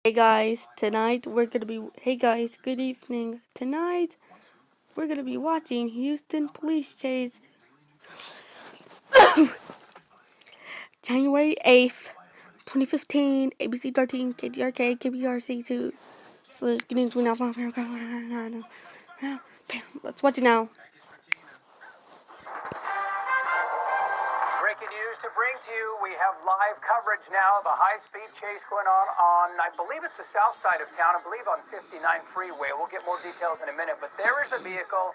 Hey guys, good evening. Tonight, we're gonna be watching Houston Police Chase, January 8th, 2015, abc13, ktrk, kprc 2. So let's get into it now. Let's watch it now. Breaking news to bring to you. We have live coverage now of a high-speed chase going on, I believe it's the south side of town, I believe on 59 freeway. We'll get more details in a minute, but there is the vehicle,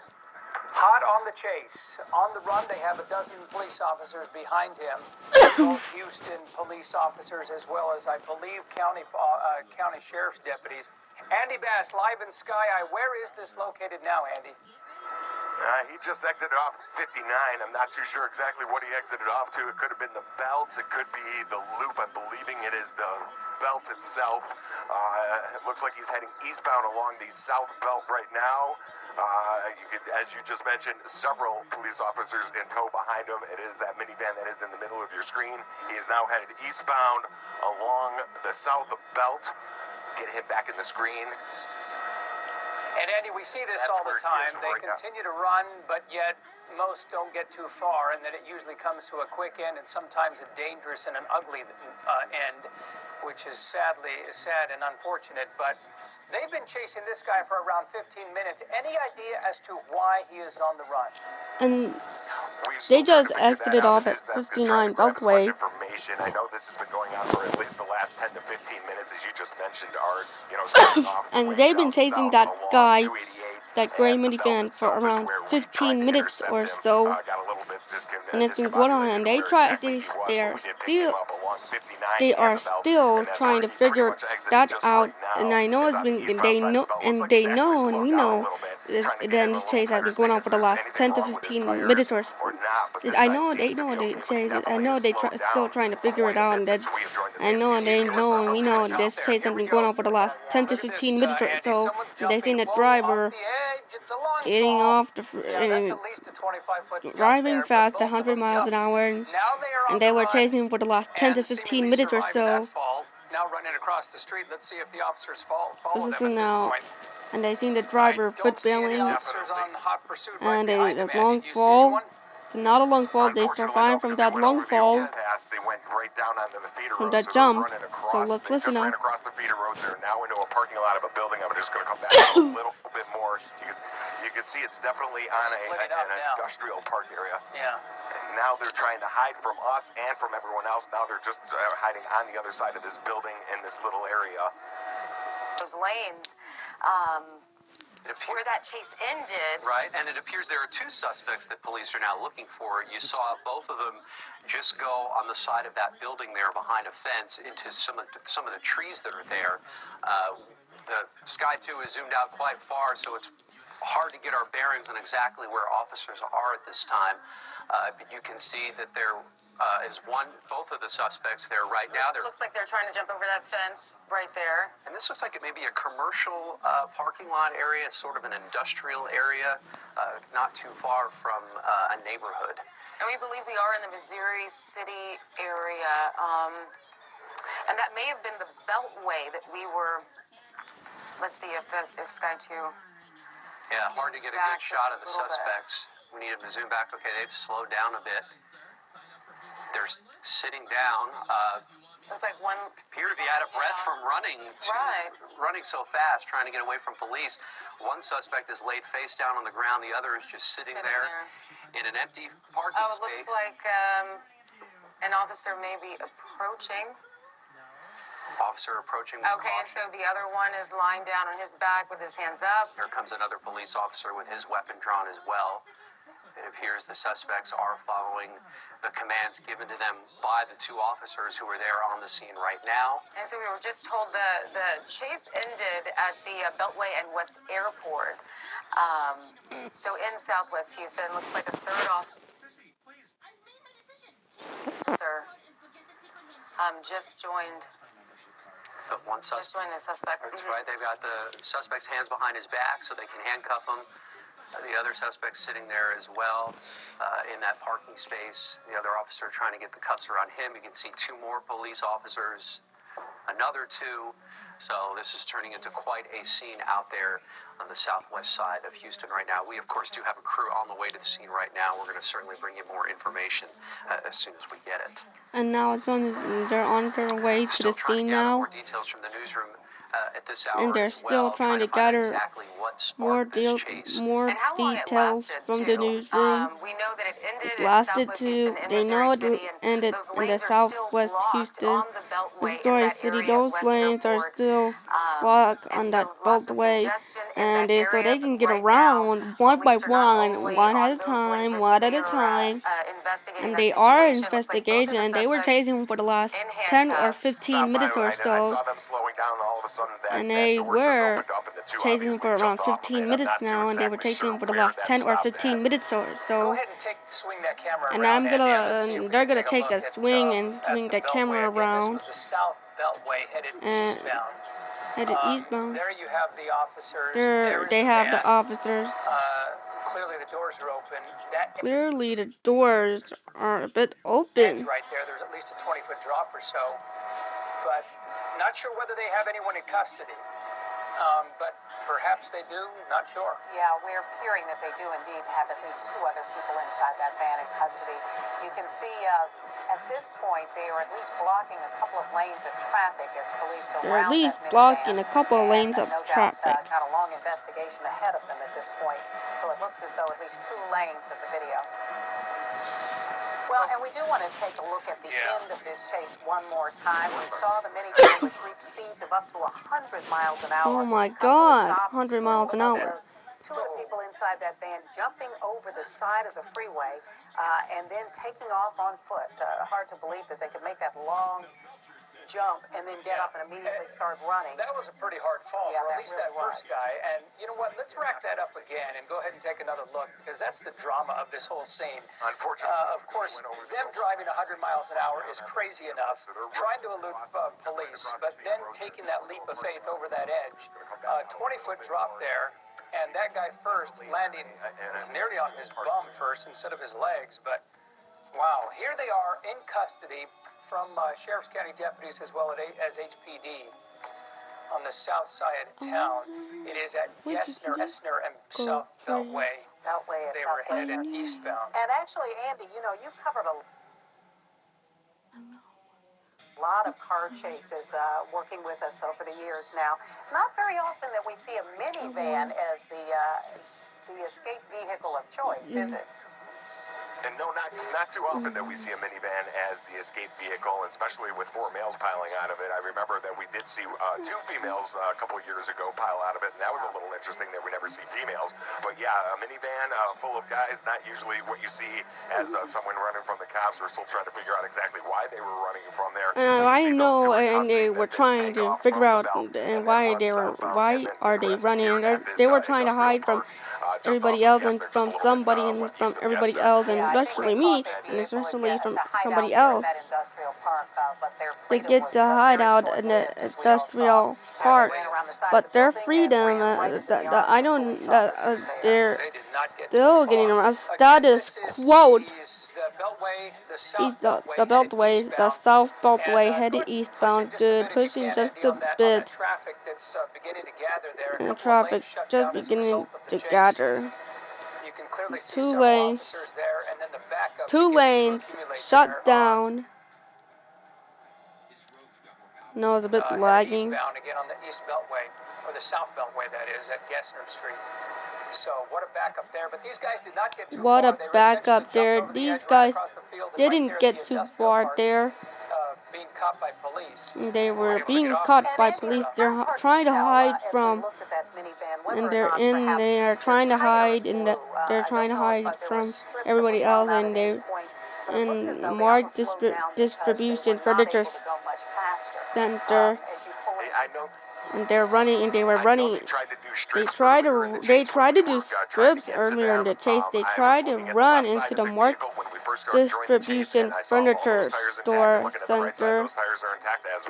hot on the chase. On the run, they have a dozen police officers behind him, both Houston police officers as well as, I believe, county sheriff's deputies. Andy Bass, live in Sky Eye. Where is this located now, Andy? He just exited off 59. I'm not too sure exactly what he exited off to. It could have been the belt. It could be the loop. I'm believing it is the belt itself. It looks like he's heading eastbound along the south belt right now. As you just mentioned, several police officers in tow behind him. It is that minivan that is in the middle of your screen. He is now headed eastbound along the south belt. Get him back in the screen. And Andy, we see this all the time. They continue to run, but yet most don't get too far, and then it usually comes to a quick end and sometimes a dangerous and an ugly end, which is sad and unfortunate. But they've been chasing this guy for around 15 minutes. Any idea as to why he is on the run? And they just exited off at 59 Beltway. I know this has been going on for at least the last 10 to 15 minutes, as you just mentioned, Art. And they've been chasing that guy, that gray minivan, for around 15 minutes or so. And it's been going on, and they are still trying to figure that out. And I know and we know then this chase has been going on for the last 10 to 15 minutes or so. I know they chase it. I know still trying to figure it out, and that I know and they know and we know this chase has been going on for the last 10 to 15 minutes or so. They seen a driver getting off driving fast 100 miles an hour, and they were chasing him for the last 10 to 15 minutes or so. Now running across the street. Let's see if the officers follow This them is at now. this point. And they seen the driver foot bailing, and a long You fall. It's not a long fall. They survived from that long fall, from that jump. So let's listen now. Across the feeder road, they're now into a parking lot of a building. I'm just going to come back a little bit more. You can see it's definitely on an industrial park area. Yeah. And now they're trying to hide from us and from everyone else. Now they're just hiding on the other side of this building in this little area. Those lanes where that chase ended. Right, and it appears there are two suspects that police are now looking for. You saw both of them just go on the side of that building there behind a fence into some of the trees that are there. The Sky 2 is zoomed out quite far, so it's hard to get our bearings on exactly where officers are at this time. But you can see that there is both of the suspects there right now. It looks like they're trying to jump over that fence right there. And this looks like it may be a commercial parking lot area, sort of an industrial area, not too far from a neighborhood. And we believe we are in the Missouri City area. And that may have been the Beltway that we were. Let's see if Sky 2. Yeah, hard to get a good shot of the suspects. We need them to zoom back. Okay, they've slowed down a bit. They're sitting down. Looks like one appear to be out of breath from running so fast, trying to get away from police. One suspect is laid face down on the ground. The other is just sitting there in an empty parking space. Oh, it looks like an officer may be approaching. Officer approaching. Okay, and so the other one is lying down on his back with his hands up. Here comes another police officer with his weapon drawn as well. It appears the suspects are following the commands given to them by the two officers who are there on the scene right now. And so we were just told the chase ended at the Beltway and West Airport. So in Southwest Houston, looks like a third officer just joined. One suspect. Just joined the suspect. That's right. They've got the suspect's hands behind his back so they can handcuff him. The other suspect sitting there as well in that parking space. The other officer trying to get the cuffs around him. You can see two more police officers, another two So this is turning into quite a scene out there on the southwest side of Houston right now. We, of course, do have a crew on the way to the scene right now. We're going to certainly bring you more information as soon as we get it. And now they're on their way to Still the trying scene to gather now. more details from the newsroom at this hour And they're as still well, trying to to find out gather exactly what more sparked this chase. more And how long it details lasted, from too. the newsroom. We know that it ended It in lasted Southwest Houston to, in they Missouri know it City, and ended those in the lanes are still southwest blocked Houston, on the Beltway in Missouri that City. area of Those West lanes are Airport. still blocked And on so that lots of beltway, congestion in and that so area they can get right now. around one by Police are not only one at on a those lanes, time, but one at they a time. are investigating And that they are situation. Looks like both of investigation, the and they were suspects chasing him for the last in 10 or handcuffs. 15 minutes or I so. saw them slowing down, and all of a sudden And that they door just were opened up, and the two chasing him obviously for around jumped off of 15 it. I'm minutes not too now, and they were exactly chasing sure him for the where last that 10 or stopped 15 at. minutes or Go so. ahead and swing that camera And around, I'm Andy, and let's see if we they're can gonna take a take look that at swing and at swing the that Beltway. camera Again, this around was the South Beltway headed and eastbound. headed eastbound. There you have the officers. There is They the have van. the officers. Clearly the doors are open. That Clearly, the doors are a bit edge open. right there, there's at least a 20-foot drop or so. But not sure whether they have anyone in custody. But perhaps they do, not sure. Yeah, we're hearing that they do indeed have at least two other people inside that van in custody. You can see at this point they are at least blocking a couple of lanes of traffic as police They're at surround least that blocking minivan. a couple of lanes of No doubt, traffic. got a long investigation ahead of them at this point. So it looks as though at least two lanes of the video. Well, and we do want to take a look at the end of this chase one more time. We saw the minivan which reached speeds of up to 100 miles an hour. Oh my come to a God, stop 100 miles an hour. Two of the people inside that van jumping over the side of the freeway and then taking off on foot. Hard to believe that they could make that long jump and then get up and immediately start running. That was a pretty hard fall, Yeah, or at that least really that first guy. And you know what? Let's rack that up again and go ahead and take another look, because that's the drama of this whole scene. Unfortunately, of course, them driving 100 miles an hour is crazy enough, trying to elude police, but then taking that leap of faith over that edge. 20-foot drop there, and that guy first landing nearly on his bum first instead of his legs. But wow, here they are in custody from Sheriff's County deputies as well as HPD on the south side of town. It is at Gessner and South Beltway. They were headed eastbound. And actually, Andy, you know, you've covered a lot of car chases working with us over the years now. Not very often that we see a minivan as the escape vehicle of choice, is it? And no, not too often that we see a minivan as the escape vehicle, especially with four males piling out of it. I remember that we did see two females a couple of years ago pile out of it, and that was a little interesting that we never see females. But yeah, a minivan full of guys, not usually what you see as someone running from the cops. We're still trying to figure out exactly why they were running from there. I know, and they were trying to figure out why are they running. They were trying to hide from everybody else and from somebody and from everybody else, and especially me, and especially from somebody else. They get to hide out in the industrial park, but their freedom, they're still getting around. Status quo. The Beltway, the South Beltway headed eastbound, good, pushing just a bit, and the traffic just beginning to gather. Two lanes shut down. No, it's a bit lagging. Eastbound again on the East Beltway, or the South Beltway, that is, at Gessner Street. So what a backup there, but these guys did not get too far. What a backup there. These guys didn't get too far there. Being caught by police. They were being caught by police. They're trying to hide from, and they are trying to hide in the, they're trying to hide from everybody else, and they in Mark Distribution Furniture Center, and they're running, and they were running. They tried to do strips earlier in the chase. They tried to run into the Mark Distribution Furniture Store Center,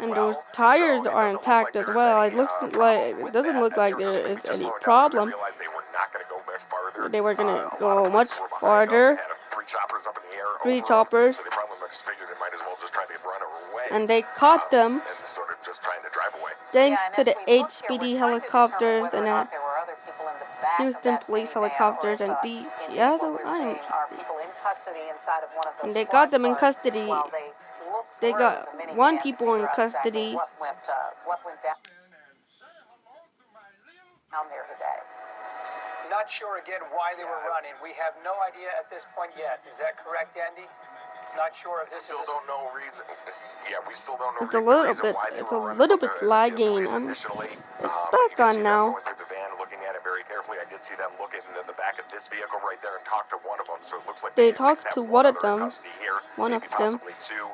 and those tires are intact as well. It doesn't look like there is any problem. They were gonna go much farther. 3 choppers. And they caught them. thanks Yeah, and to as the we look here, we're HPD trying to determine helicopters whether or and not there were other people in the back of Houston that police minivan, or helicopters if, and indeed yeah, what we're I seeing don't. are people in custody inside of one of those And they squad got them in cars custody. while they look They through got the minivan one to people figure in out exactly custody. what went down there today. Not sure again why they were running. We have no idea at this point yet. Is that correct, Andy? Not sure if this Still is. don't know reason. Yeah, we still don't know It's a the little reason bit. why they It's were a running little from bit the lagging. police initially. It's But you back can on see them now. going through the van, looking at it very carefully. I did see them look into the back of this vehicle right there and talk to one of them. So it looks like They at least talked have to one one of other in them. custody here, One maybe of them. possibly two.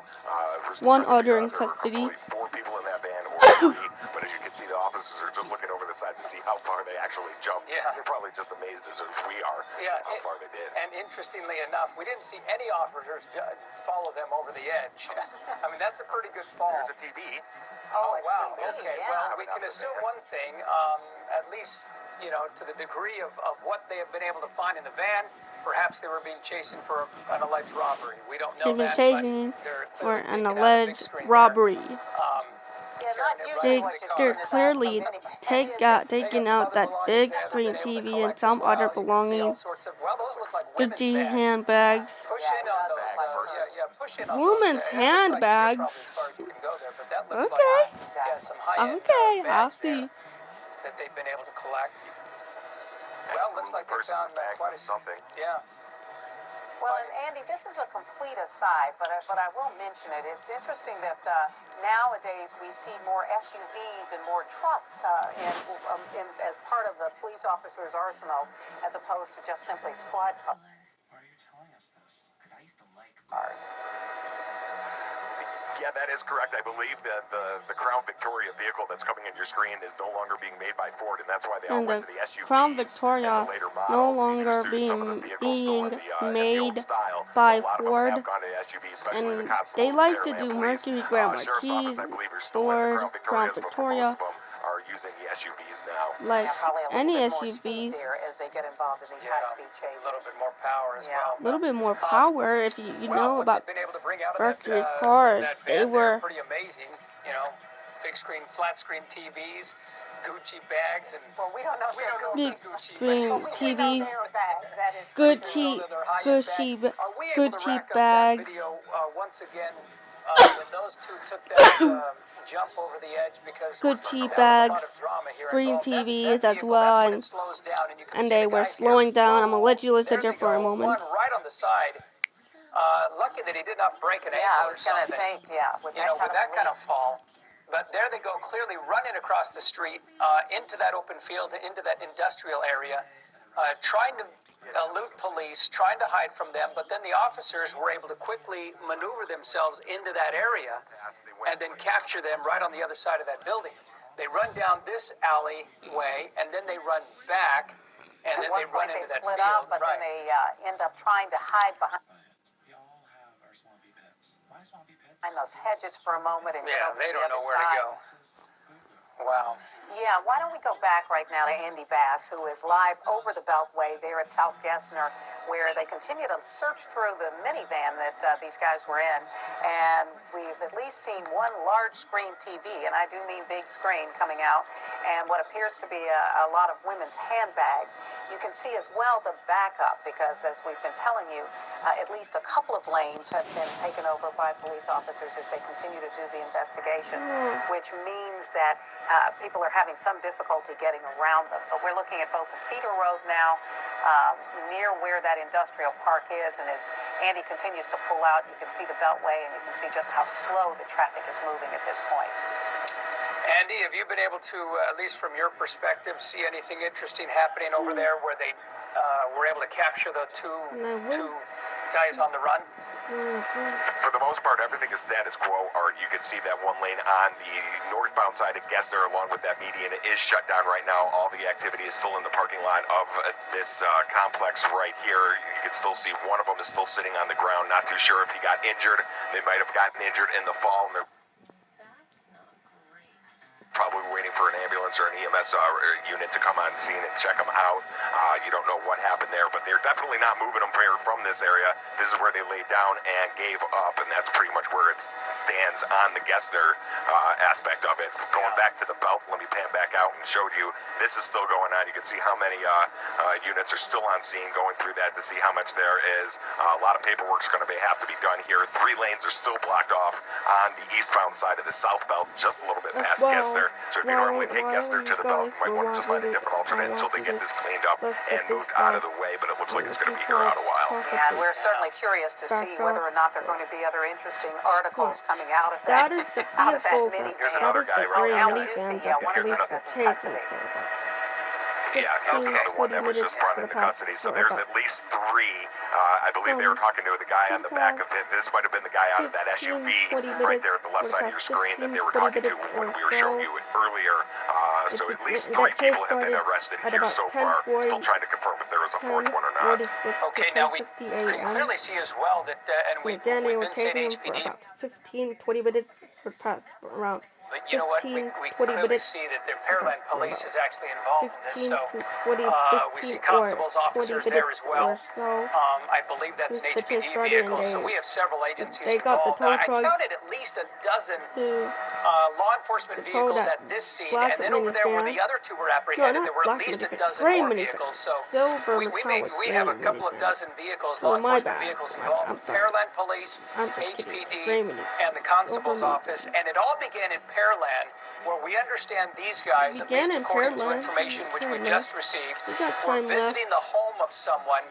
We're still One trying to other figure in out there were custody. probably 4 people in that van or 3. But as you can see, the officers are just looking over the side to see how far they actually jumped. Yeah. They're probably just amazed as we are how far they did. And interestingly enough, we didn't see any officers follow them over the edge. I mean, that's a pretty good fall. There's a TV. Oh, it's wow. really, Okay. yeah. Well, we can assume one thing, at least, to the degree of what they have been able to find in the van, perhaps they were being chased for an alleged robbery. We don't know They've been that, chasing but they're for clearly an taking out a big alleged screen robbery. Yeah, not usually what you see They're in the back of a clearly minivan. taking out that big screen TV and some other belongings. Well, those look like women's Gucci bags. handbags. Push in on those. Push in on Women's those. It looks like you're handbags. probably as far as you can go there, but that looks Okay. like some high-end Okay, I'll bags see. there that they've been able to collect. Well, looks like they found quite a something. Yeah. Well, and Andy, this is a complete aside, but I will mention it. It's interesting that nowadays we see more SUVs and more trucks as part of the police officer's arsenal, as opposed to just simply squad cars. Why are you telling us this? Because I used to like cars. Yeah, that is correct. I believe that the Crown Victoria vehicle that's coming in your screen is no longer being made by Ford, and that's why they all And went the to the SUVs Crown and the Victoria later no models, longer because some of the vehicles still being in the made old style. by A lot of them Ford, have gone to SUVs, especially the and Constable, they like to Fairland do Police, Mercury Grand Sheriff's Office, Marquis, I believe, are still in the Ford, Crown Crown Victorias, but Victoria. most of them are using the SUVs now. Like Yeah, probably a little any bit more speed SUVs, there as they get involved in these high-speed A chases. little bit more power as well. a little bit more power. If you know What about they've been able to bring out of Mercury that, cars, that they van there, were pretty amazing. Big screen, flat screen TVs, Gucci bags, and Well, we don't know if they're big Gucci, screen but we do know TVs, they're bags. That is Gucci, Are we able to Gucci rack up that bags. video once again when those two took that jump over the edge? Because Gucci that was a lot bags, of drama here screen involved. That TVs as vehicle, well, that's when and it slows down, and you can and see they the were guys slowing here. down. I'm gonna let you listen There to they for a go. moment. One right on the side. Lucky that he did not break an ankle I or was going to something. think, with With that kind of fall. But there they go, clearly running across the street into that open field, into that industrial area, trying to elude police, trying to hide from them. But then the officers were able to quickly maneuver themselves into that area and then capture them right on the other side of that building. They run down this alleyway, and then they run back, and then they run into that split field. up, but then they end up trying to hide behind We all have our swampy pits. Why swampy pits? those hedges for a moment and get Yeah, over they to the don't other know where to side. go. Wow. Yeah, why don't we go back right now to Andy Bass, who is live over the Beltway there at South Gessner, where they continue to search through the minivan that these guys were in. And we've at least seen one large screen TV, and I do mean big screen, coming out, and what appears to be a lot of women's handbags. You can see as well the backup, because as we've been telling you, at least a couple of lanes have been taken over by police officers as they continue to do the investigation, which means that people are having some difficulty getting around them. But we're looking at both the feeder road now, near where that industrial park is, and as Andy continues to pull out, you can see the Beltway, and you can see just how slow the traffic is moving at this point. Andy, have you been able to, at least from your perspective, see anything interesting happening over there where they were able to capture the two guys on the run? For the most part, everything is status quo. Art, you can see that one lane on the northbound side of Gessner, along with that median, is shut down right now. All the activity is still in the parking lot of this complex right here. You can still see one of them is still sitting on the ground. Not too sure if he got injured. They might have gotten injured in the fall. probably waiting for an ambulance or an EMS unit to come on scene and check them out. You don't know what happened there, but they're definitely not moving them from this area. This is where they laid down and gave up, and that's pretty much where it stands on the Gessner aspect of it. Going back to the belt, let me pan back out and show you. This is still going on. You can see how many units are still on scene, going through that to see how much there is. A lot of paperwork's going to have to be done here. 3 lanes are still blocked off on the eastbound side of the south belt, just a little bit past Gessner. So if you normally take Gessner to the belt, you might want to just find a different alternate until they get this cleaned up and moved out of the way, but it looks like it's going to be here out a while. And we're certainly curious to see whether or not there are going to be other interesting articles coming out of that. That is the vehicle, that is the gray minivan that the police were chasing for about Yeah, that was another one that was just brought into custody. So there's at least 3. I believe they were talking to the guy on the back of it. This might have been the guy out of that SUV right there at the left side of your screen that they were talking to when we were showing you it earlier. So at least 3 people have been arrested here so far. Still trying to confirm if there was a 4th one or not. Okay, now we clearly see as well that, and we've Again, they were been saying chasing him for HPD. about 15-20 minutes for the past around But you know what? We 15-20 clearly minutes. see that the Pearland Police is actually involved in this. 15 So to 20, we see 15 constables, or 20 officers there minutes as well. or so. I believe that's an Since the chase HPD started, vehicle. and So we have several agencies they got the involved. tow I trucks counted at least a dozen to law enforcement the tow vehicles that at this scene, black and then over there where minivan. the other 2 were No, apprehended, not there were at black least a minivan, dozen gray more minivan. vehicles. So Silver we metallic have a gray couple of minivan. dozen vehicles, So law my enforcement bad. vehicles I'm involved. sorry. Pearland Police, I'm just kidding. HPD, Gray minivan. and the Constable's Silver Office, and it all began in Pearland, where we understand these guys, at Began least in according to Pearland. information which we just received, We got were time left. visiting the home of someone,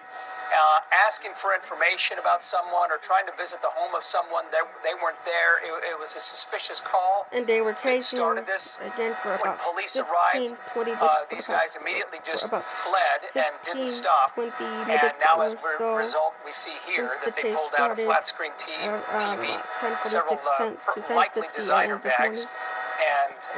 asking for information about someone or trying to visit the home of someone. They weren't there. It was a suspicious call. And they were that chasing him started this. again for When about police 15-20 arrived, minutes. these guys immediately just about fled and didn't stop. 15-20 And minutes now, or as a so. result, we see here Since that the they chase pulled out a started flat screen TV, about 10:46 several to likely 10:50 designer a.m. this bags. morning.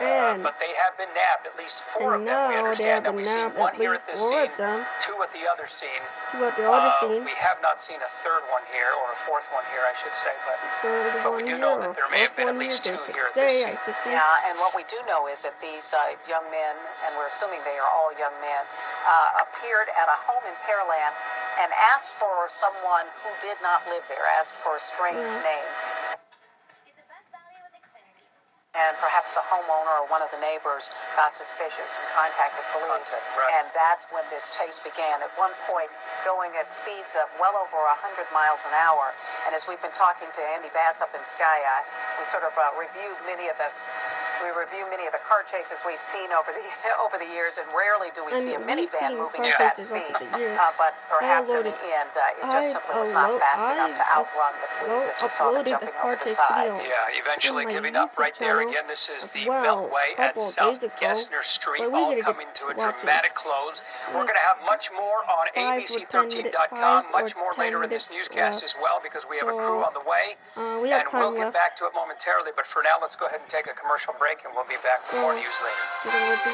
And but they have been nabbed, at least 4 of them. And We now they understand have that been we see nabbed 1 at here least at this 4 scene, of them. 2 at the other scene. 2 at the other scene. We have not seen a 3rd one here, or a 4th one here, I should say. But we do know that there may have been at least 2 here at this scene. Yeah, and what we do know is that these young men, and we're assuming they are all young men, appeared at a home in Pearland and asked for someone who did not live there, asked for a strange name. And perhaps the homeowner or one of the neighbors got suspicious and contacted police. And that's when this chase began. At one point, going at speeds of well over 100 miles an hour. And as we've been talking to Andy Bass up in Sky Eye, we sort of review many of the car chases we've seen over the years, and rarely do we see a minivan moving at that speed. But perhaps in the end, it just simply was not fast enough to outrun the police as we saw them jumping over the side. Yeah, eventually giving up right there. Again, this is the Beltway at South Gessner Street, all coming to a dramatic close. We're going to have much more on abc13.com, much more later in this newscast as well, because we have a crew on the way. We have and time we'll get back to it momentarily, but for now, let's go ahead and take a commercial break, and we'll be back with more news later. ABC13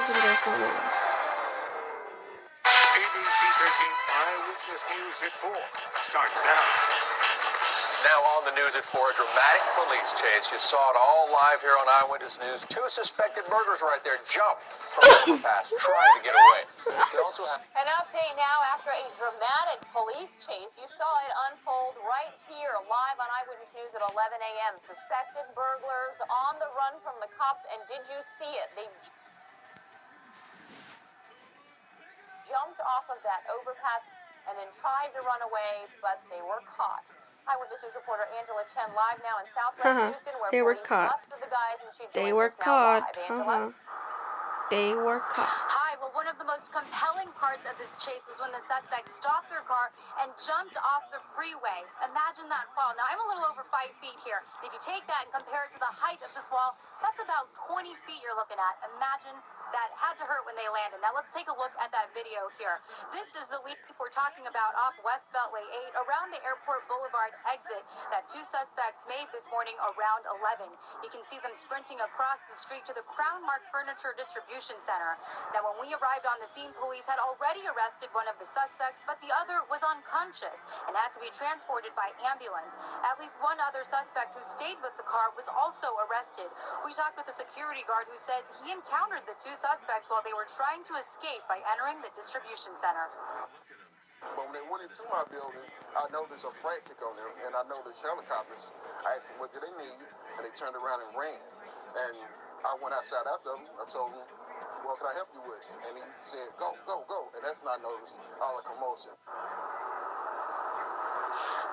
Eyewitness News at 4 starts now. Now on the news at 4, a dramatic police chase. You saw it all live here on Eyewitness News. 2 suspected murderers right there jumped from the overpass trying to get away. An update now after a dramatic police chase. You saw it unfold right here live on Eyewitness News at 11 a.m. Suspected burglars on the run from the cops, and did you see it? They jumped off of that overpass and then tried to run away, but they were caught. Eyewitness News reporter Angela Chen live now in Southwest Houston, where They were police caught. busted the guys, and she They joins were us now caught. live. Angela? They were caught. Hi, well, one of the most compelling parts of this chase was when the suspect stopped their car and jumped off the freeway. Imagine that fall. Now, I'm a little over 5 feet here. If you take that and compare it to the height of this wall, that's about 20 feet you're looking at. Imagine that had to hurt when they landed. Now, let's take a look at that video here. This is the lead we're talking about off West Beltway 8 around the Airport Boulevard exit that 2 suspects made this morning around 11. You can see them sprinting across the street to the Crown Mark Furniture Distribution distribution center. Now, when we arrived on the scene, police had already arrested one of the suspects, but the other was unconscious and had to be transported by ambulance. At least one other suspect who stayed with the car was also arrested. We talked with a security guard who says he encountered the two suspects while they were trying to escape by entering the distribution center. But when they went into my building, I noticed a frantic on them, and I noticed helicopters. I asked them what did they need, and they turned around and ran. And I went outside after them. I told him, what can I help you with? And he said, go, go, go. And that's when I noticed all the commotion.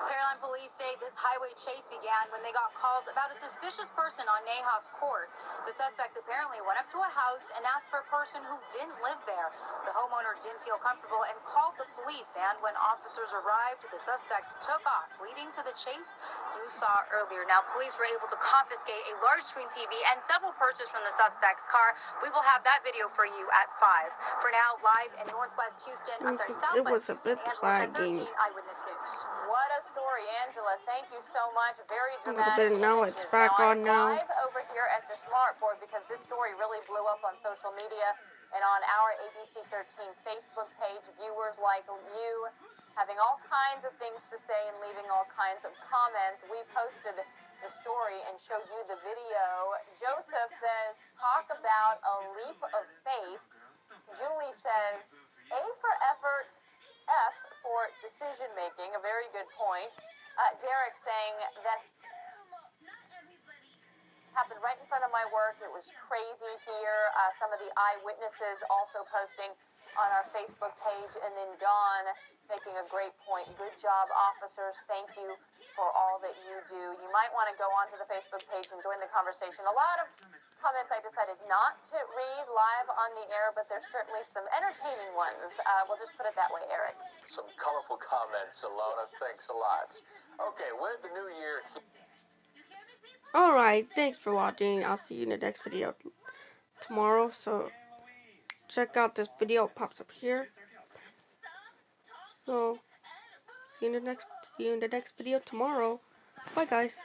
Pearland police say this highway chase began when they got calls about a suspicious person on Nahas Court. The suspects apparently went up to a house and asked for a person who didn't live there. The homeowner didn't feel comfortable and called the police, and when officers arrived, the suspects took off, leading to the chase you saw earlier. Now, police were able to confiscate a large screen TV and several purses from the suspect's car. We will have that video for you at 5. For now, live in Northwest Houston, It was a bit lagging. Eyewitness News. What a story, Angela. Thank you so much. Very A little dramatic bit. Now images. it's back on now. I'm live over here at the Smart Board because this story really blew up on social media and on our ABC13 Facebook page. Viewers like you having all kinds of things to say and leaving all kinds of comments. We posted the story and showed you the video. Joseph says, talk about a leap of faith. Julie says, A for effort, F for decision making, a very good point. Derek saying that happened right in front of my work. It was crazy here. Some of the eyewitnesses also posting on our Facebook page. And then Dawn making a great point. Good job, officers. Thank you for all that you do. You might want to go onto the Facebook page and join the conversation. A lot of comments I decided not to read live on the air, but there's certainly some entertaining ones. We'll just put it that way, Eric. Some colorful comments, Alona. Thanks a lot. Okay, with the new year. Alright, thanks for watching. I'll see you in the next video tomorrow. So check out this video. It pops up here. So see you in the next video tomorrow. Bye guys.